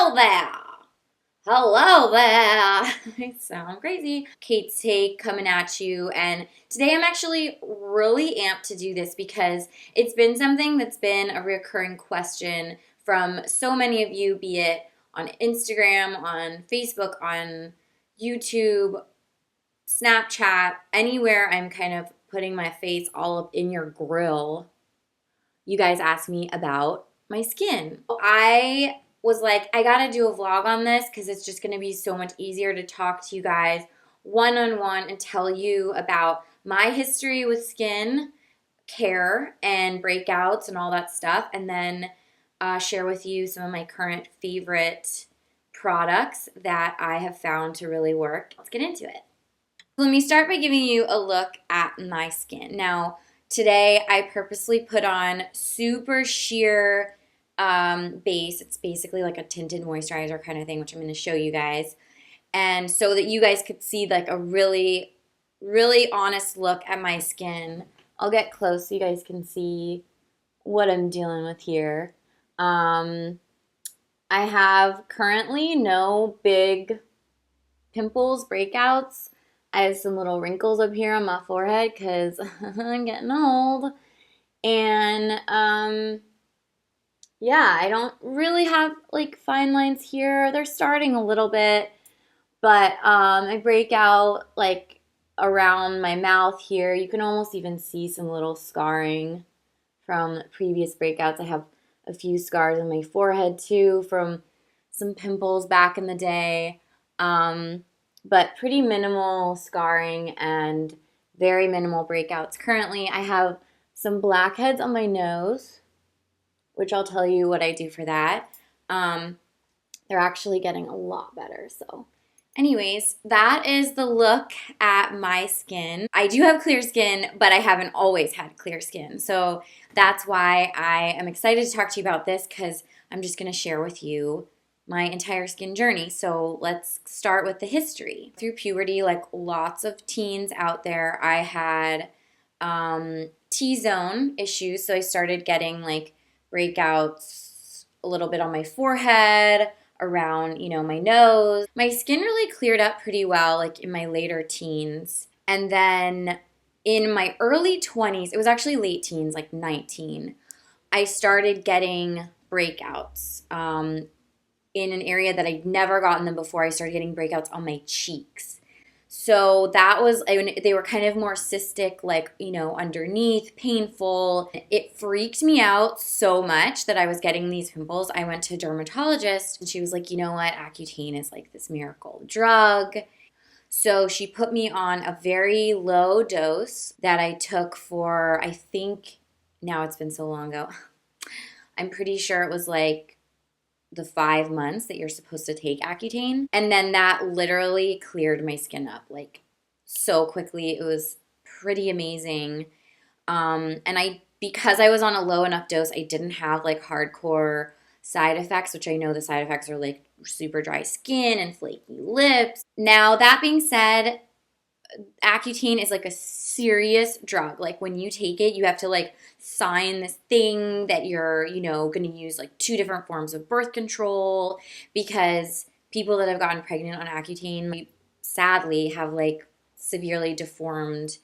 Hello there. Hello there. I sound crazy. Kate's Take coming at you. And today I'm actually really amped to do this because it's been something that's been a recurring question from so many of you, be it on Instagram, on Facebook, on YouTube, Snapchat, anywhere I'm kind of putting my face all up in your grill. You guys ask me about my skin. I was like, I gotta do a vlog on this because it's just gonna be so much easier to talk to you guys one-on-one and tell you about my history with skin care and breakouts and all that stuff, and then share with you some of my current favorite products that I have found to really work. Let's get into it. Let me start by giving you a look at my skin. Now, today I purposely put on super sheer base. It's basically like a tinted moisturizer kind of thing, which I'm going to show you guys. And so that you guys could see like a really, really honest look at my skin. I'll get close so you guys can see what I'm dealing with here. I have currently no big pimples, breakouts. I have some little wrinkles up here on my forehead because I'm getting old. And yeah, I don't really have like fine lines here. They're starting a little bit, but I break out like around my mouth here. You can almost even see some little scarring from previous breakouts. I have a few scars on my forehead too from some pimples back in the day. But pretty minimal scarring and very minimal breakouts. Currently, I have some blackheads on my nose, which I'll tell you what I do for that. They're actually getting a lot better. So anyways, that is the look at my skin. I do have clear skin, but I haven't always had clear skin. So that's why I am excited to talk to you about this because I'm just going to share with you my entire skin journey. So let's start with the history. Through puberty, like lots of teens out there, I had T-zone issues. So I started getting like breakouts a little bit on my forehead, around, my nose. My skin really cleared up pretty well like in my later teens. And then in my early 20s, it was actually late teens, like 19, I started getting breakouts. In an area that I'd never gotten them before. I started getting breakouts on my cheeks. So that was, they were kind of more cystic, like, underneath, painful. It freaked me out so much that I was getting these pimples. I went to a dermatologist and she was like, you know what, Accutane is like this miracle drug. So she put me on a very low dose that I took for, I think, now it's been so long ago, I'm pretty sure it was like the 5 months that you're supposed to take Accutane. And then that literally cleared my skin up like so quickly. It was pretty amazing. And because I was on a low enough dose, I didn't have like hardcore side effects, which I know the side effects are like super dry skin and flaky lips. Now, that being said, Accutane is like a serious drug. Like when you take it, you have to like sign this thing that you're, going to use like 2 different forms of birth control because people that have gotten pregnant on Accutane sadly have like severely deformed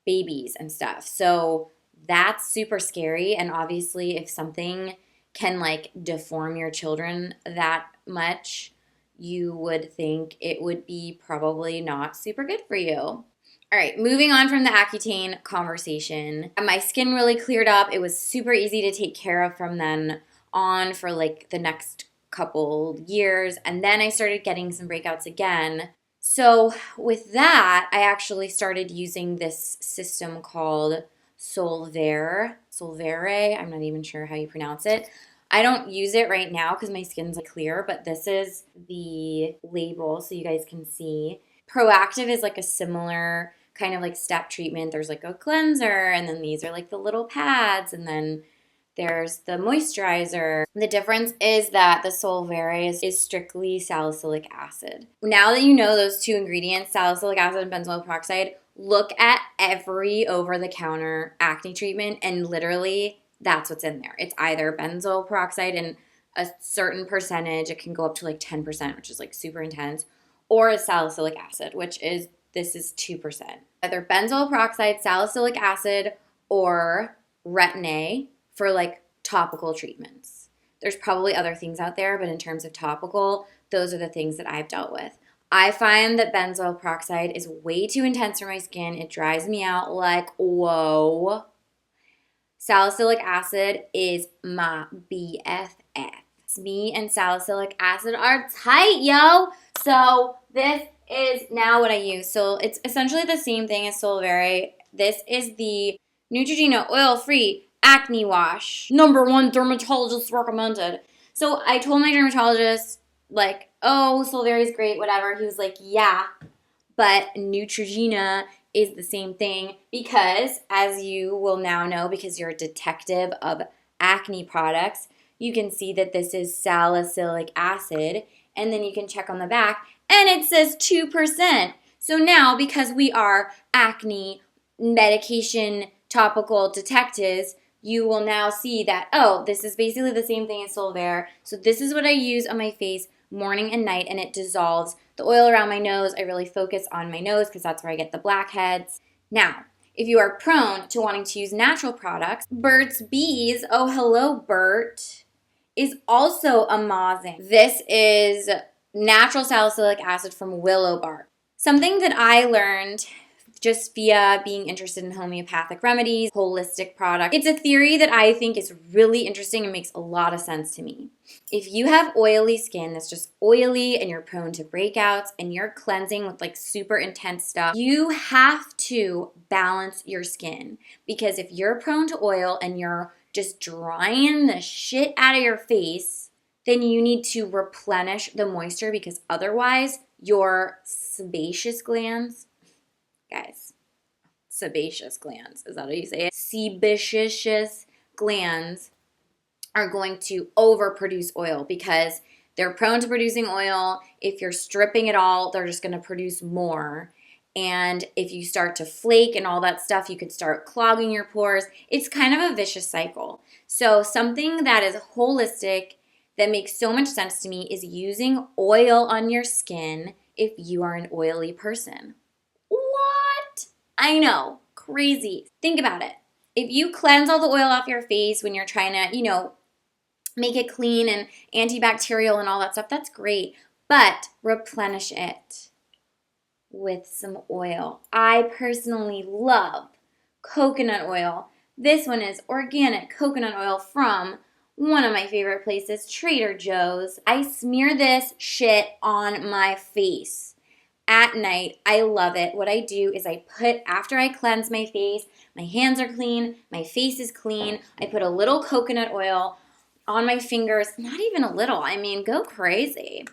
babies and stuff. So that's super scary. And obviously if something can like deform your children that much, you would think it would be probably not super good for you. All right, moving on from the Accutane conversation. My skin really cleared up. It was super easy to take care of from then on for like the next couple years. And then I started getting some breakouts again. So with that, I actually started using this system called Solvere. I'm not even sure how you pronounce it. I don't use it right now because my skin's like clear, but this is the label so you guys can see. Proactiv is like a similar kind of like step treatment. There's like a cleanser, and then these are like the little pads, and then there's the moisturizer. The difference is that the Solvere is strictly salicylic acid. Now that you know those 2 ingredients, salicylic acid and benzoyl peroxide, look at every over-the-counter acne treatment and literally that's what's in there. It's either benzoyl peroxide and a certain percentage. It can go up to like 10%, which is like super intense, or a salicylic acid, which is, this is 2%. Either benzoyl peroxide, salicylic acid, or Retin A for like topical treatments. There's probably other things out there, but in terms of topical, those are the things that I've dealt with. I find that benzoyl peroxide is way too intense for my skin. It dries me out like, whoa. Salicylic acid is my BFF. Me and salicylic acid are tight, yo. So this is now what I use. So it's essentially the same thing as Aloe Vera. This is the Neutrogena oil-free acne wash. #1 dermatologist recommended. So I told my dermatologist, like, oh, Aloe Vera is great, whatever. He was like, yeah, but Neutrogena is the same thing because, as you will now know because you're a detective of acne products, you can see that this is salicylic acid, and then you can check on the back, and it says 2%. So now, because we are acne medication topical detectives, you will now see that, oh, this is basically the same thing as Aloe Vera. So this is what I use on my face morning and night, and it dissolves the oil around my nose. I really focus on my nose because that's where I get the blackheads. Now, if you are prone to wanting to use natural products, Burt's Bees, oh hello Bert, is also amazing. This is natural salicylic acid from willow bark. Something that I learned just via being interested in homeopathic remedies, holistic products. It's a theory that I think is really interesting and makes a lot of sense to me. If you have oily skin that's just oily and you're prone to breakouts and you're cleansing with like super intense stuff, you have to balance your skin, because if you're prone to oil and you're just drying the shit out of your face, then you need to replenish the moisture, because otherwise your sebaceous glands, guys, sebaceous glands, is that how you say it? Sebaceous glands are going to overproduce oil because they're prone to producing oil. If you're stripping it all, they're just going to produce more. And if you start to flake and all that stuff, you could start clogging your pores. It's kind of a vicious cycle. So something that is holistic that makes so much sense to me is using oil on your skin if you are an oily person. What? I know, crazy. Think about it. If you cleanse all the oil off your face when you're trying to, make it clean and antibacterial and all that stuff, that's great. But replenish it with some oil. I personally love coconut oil. This one is organic coconut oil from one of my favorite places, Trader Joe's. I smear this shit on my face at night. I love it. What I do is after I cleanse my face, my hands are clean, my face is clean, I put a little coconut oil on my fingers, not even a little, go crazy.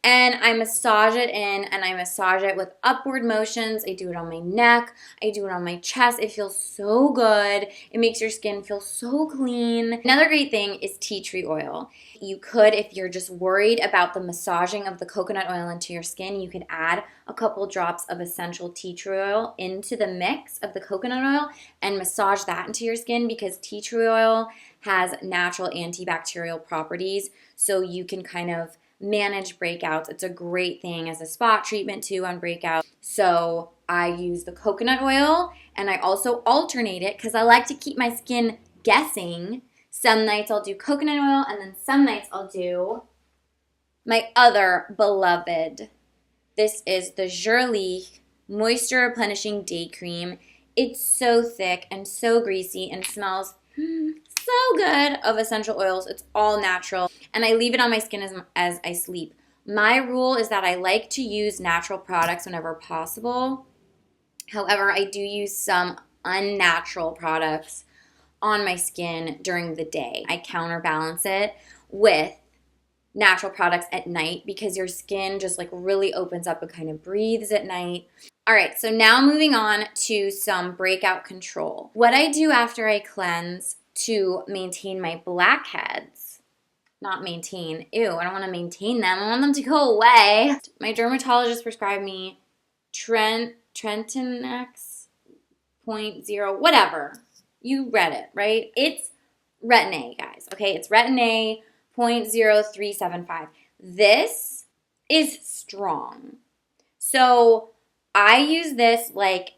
And I massage it in, and I massage it with upward motions. I do it on my neck. I do it on my chest. It feels so good. It makes your skin feel so clean. Another great thing is tea tree oil. You could, if you're just worried about the massaging of the coconut oil into your skin, you could add a couple drops of essential tea tree oil into the mix of the coconut oil and massage that into your skin, because tea tree oil has natural antibacterial properties, so you can kind of manage breakouts. It's a great thing as a spot treatment too on breakouts. So I use the coconut oil, and I also alternate it because I like to keep my skin guessing. Some nights I'll do coconut oil, and then some nights I'll do my other beloved. This is the Jurlique Moisture Replenishing Day Cream. It's so thick and so greasy and smells so good of essential oils. It's all natural, and I leave it on my skin as I sleep. My rule is that I like to use natural products whenever possible. However, I do use some unnatural products on my skin during the day. I counterbalance it with natural products at night because your skin just like really opens up and kind of breathes at night. All right, so now moving on to some breakout control. What I do after I cleanse to maintain my blackheads, not maintain, ew, I don't want to maintain them, I want them to go away. My dermatologist prescribed me Tretin X .0, whatever. You read it, right? It's Retin A, guys, okay? It's Retin A 0.0375. This is strong. So I use this like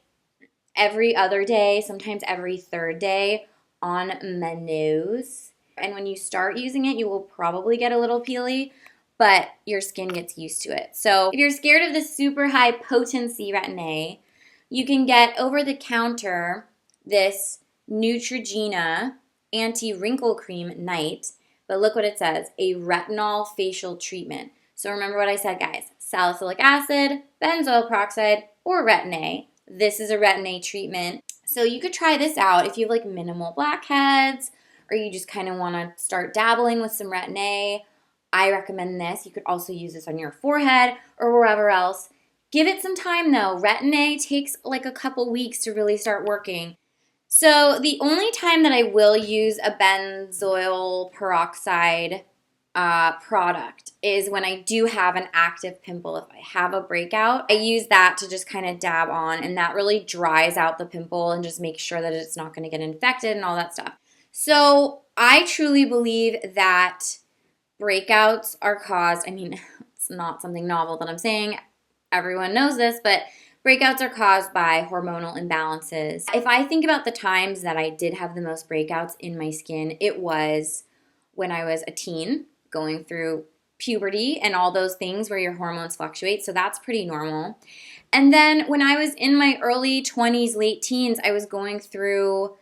every other day, sometimes every third day on my nose. And when you start using it, you will probably get a little peely, but your skin gets used to it. So if you're scared of the super high potency Retin A, you can get over the counter this Neutrogena Anti-Wrinkle Cream Night. But look what it says, a retinol facial treatment. So remember what I said, guys. Salicylic acid, benzoyl peroxide, or Retin A. This is a Retin A treatment. So you could try this out if you have like minimal blackheads or you just kind of want to start dabbling with some Retin A. I recommend this. You could also use this on your forehead or wherever else. Give it some time though. Retin A takes like a couple weeks to really start working. So the only time that I will use a benzoyl peroxide product is when I do have an active pimple. If I have a breakout, I use that to just kind of dab on, and that really dries out the pimple and just makes sure that it's not going to get infected and all that stuff. So I truly believe that breakouts are caused, I mean, it's not something novel that I'm saying. Everyone knows this, but breakouts are caused by hormonal imbalances. If I think about the times that I did have the most breakouts in my skin, it was when I was a teen, going through puberty and all those things where your hormones fluctuate. So that's pretty normal. And then when I was in my early 20s, late teens, I was going through,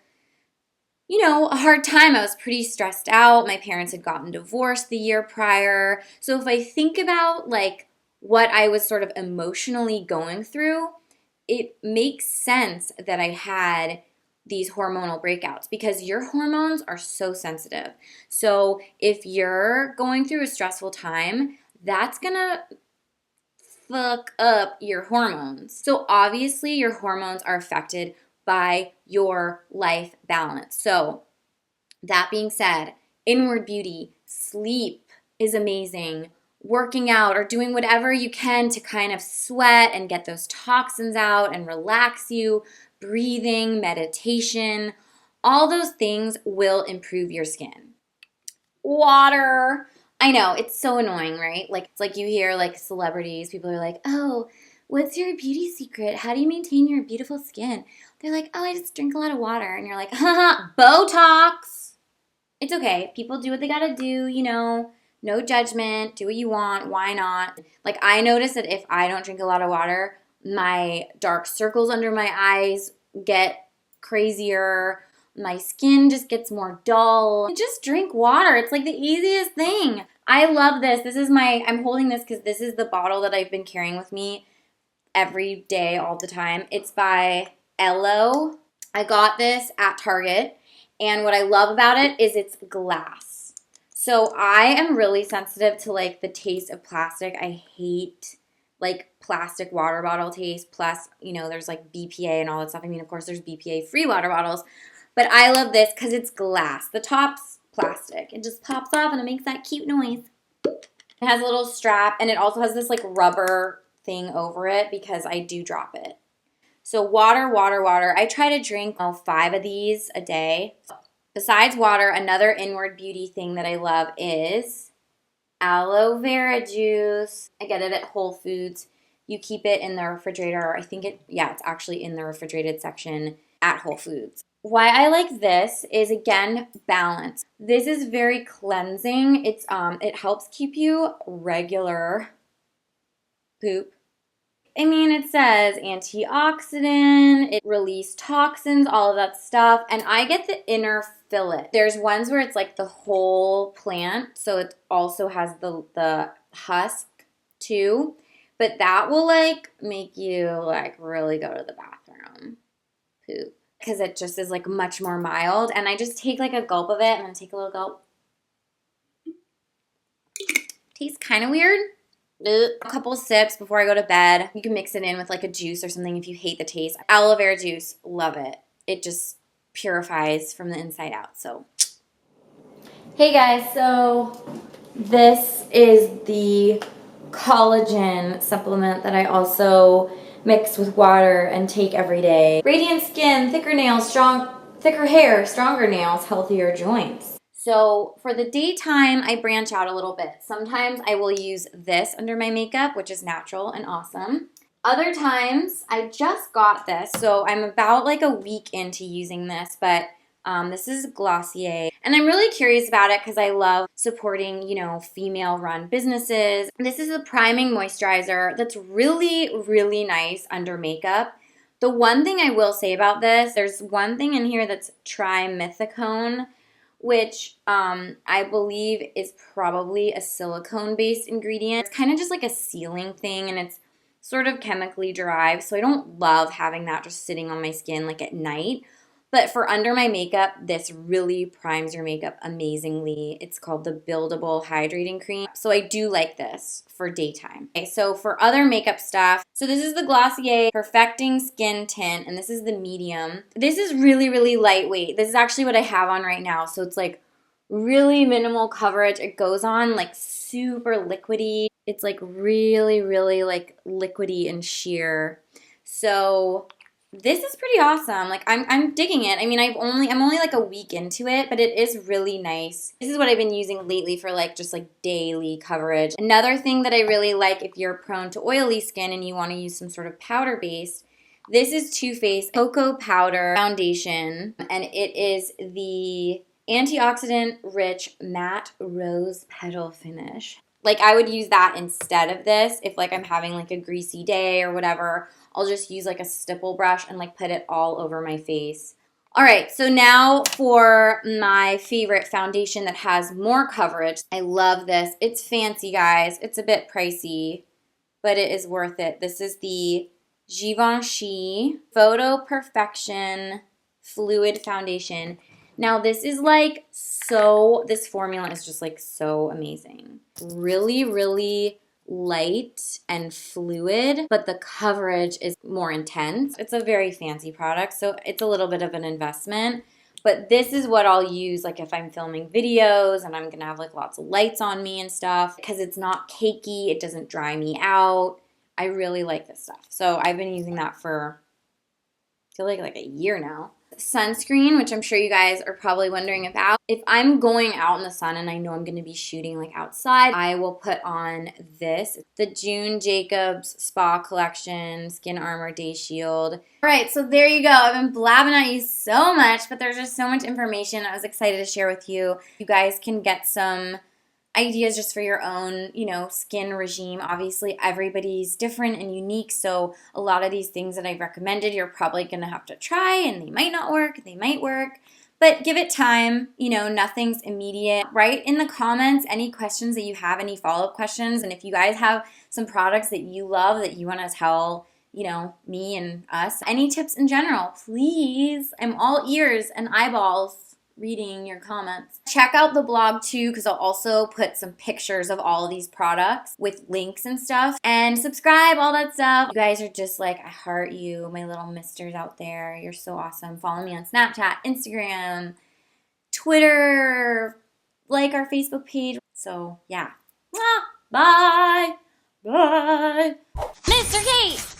a hard time. I was pretty stressed out. My parents had gotten divorced the year prior. So if I think about like what I was sort of emotionally going through, it makes sense that I had these hormonal breakouts because your hormones are so sensitive. So if you're going through a stressful time, that's gonna fuck up your hormones. So obviously your hormones are affected by your life balance. So that being said, inward beauty, sleep is amazing. Working out or doing whatever you can to kind of sweat and get those toxins out and relax you, breathing, meditation, all those things will improve your skin. Water. I know, it's so annoying, right? Like, it's like you hear like celebrities, people are like, oh, what's your beauty secret? How do you maintain your beautiful skin? They're like, oh, I just drink a lot of water. And you're like, haha, Botox. It's okay. People do what they gotta do, no judgment, do what you want, why not? Like I notice that if I don't drink a lot of water, my dark circles under my eyes get crazier, my skin just gets more dull. Just drink water. It's like the easiest thing. I love this. I'm holding this because this is the bottle that I've been carrying with me every day, all the time. It's by Aloe. I got this at Target, and what I love about it is it's glass. So I am really sensitive to like the taste of plastic. I hate like plastic water bottle taste. Plus, there's like BPA and all that stuff. I mean, of course, there's BPA-free water bottles. But I love this because it's glass. The top's plastic. It just pops off and it makes that cute noise. It has a little strap, and it also has this like rubber thing over it because I do drop it. So water, water, water. I try to drink 5 of these a day. Besides water, another inward beauty thing that I love is aloe vera juice. I get it at Whole Foods. You keep it in the refrigerator. It's actually in the refrigerated section at Whole Foods. Why I like this is, again, balance. This is very cleansing. It helps keep you regular poop. I mean, it says antioxidant, it releases toxins, all of that stuff. And I get the inner fillet. There's ones where it's like the whole plant, so it also has the husk too. But that will like make you like really go to the bathroom poop. Because it just is like much more mild. And I just take like a gulp of it. I'm going to take a little gulp. Tastes kind of weird. A couple sips before I go to bed. You can mix it in with like a juice or something if you hate the taste. Aloe vera juice, love it. It just purifies from the inside out. So, hey guys, so this is the collagen supplement that I also mix with water and take every day. Radiant skin, thicker nails, thicker hair, stronger nails, healthier joints. So for the daytime, I branch out a little bit. Sometimes I will use this under my makeup, which is natural and awesome. Other times, I just got this, so I'm about like a week into using this, but this is Glossier. And I'm really curious about it because I love supporting, you know, female-run businesses. This is a priming moisturizer that's really, really nice under makeup. The one thing I will say about this, there's one thing in here that's trimethicone, which I believe is probably a silicone-based ingredient. It's kind of just like a sealing thing, and it's sort of chemically derived, so I don't love having that just sitting on my skin like at night. But for under my makeup, this really primes your makeup amazingly. It's called the Buildable Hydrating Cream. So I do like this for daytime. Okay, so for other makeup stuff, so this is the Glossier Perfecting Skin Tint, and this is the medium. This is really, really lightweight. This is actually what I have on right now. So it's like really minimal coverage. It goes on like super liquidy. It's like really, really like liquidy and sheer. So this is pretty awesome. Like I'm digging it. I mean, I'm only like a week into it, but it is really nice. This is what I've been using lately for like just like daily coverage. Another thing that I really like if you're prone to oily skin and you want to use some sort of powder base, this is Too Faced Cocoa Powder Foundation, and it is the antioxidant rich matte rose petal finish. Like I would use that instead of this if like I'm having like a greasy day or whatever. I'll just use like a stipple brush and like put it all over my face. All right, so now for my favorite foundation that has more coverage. I love this. It's fancy, guys. It's a bit pricey, but it is worth it. This is the Givenchy Photo Perfection Fluid Foundation. Now this is like this formula is just like so amazing. Really, really light and fluid, but the coverage is more intense. It's a very fancy product, so it's a little bit of an investment. But this is what I'll use like if I'm filming videos and I'm gonna have like lots of lights on me and stuff, because it's not cakey, it doesn't dry me out. I really like this stuff. So I've been using that for, I feel like a year now. Sunscreen, which I'm sure you guys are probably wondering about. If I'm going out in the sun and I know I'm going to be shooting like outside, I will put on this, the June Jacobs Spa Collection Skin Armor Day Shield. All right, so there you go. I've been blabbing at you so much, but there's just so much information I was excited to share with you. You guys can get some ideas just for your own, you know, skin regime. Obviously, everybody's different and unique, so a lot of these things that I've recommended, you're probably going to have to try, and they might not work, they might work, but give it time. You know, nothing's immediate. Write in the comments any questions that you have, any follow-up questions, and if you guys have some products that you love that you want to tell, you know, me and us, any tips in general, please. I'm all ears and eyeballs reading your comments. Check out the blog too, because I'll also put some pictures of all of these products with links and stuff. And subscribe, all that stuff. You guys are just like, I heart you, my little misters out there. You're so awesome. Follow me on Snapchat, Instagram, Twitter, like our Facebook page. So yeah. Bye. Bye. Mr. Kate.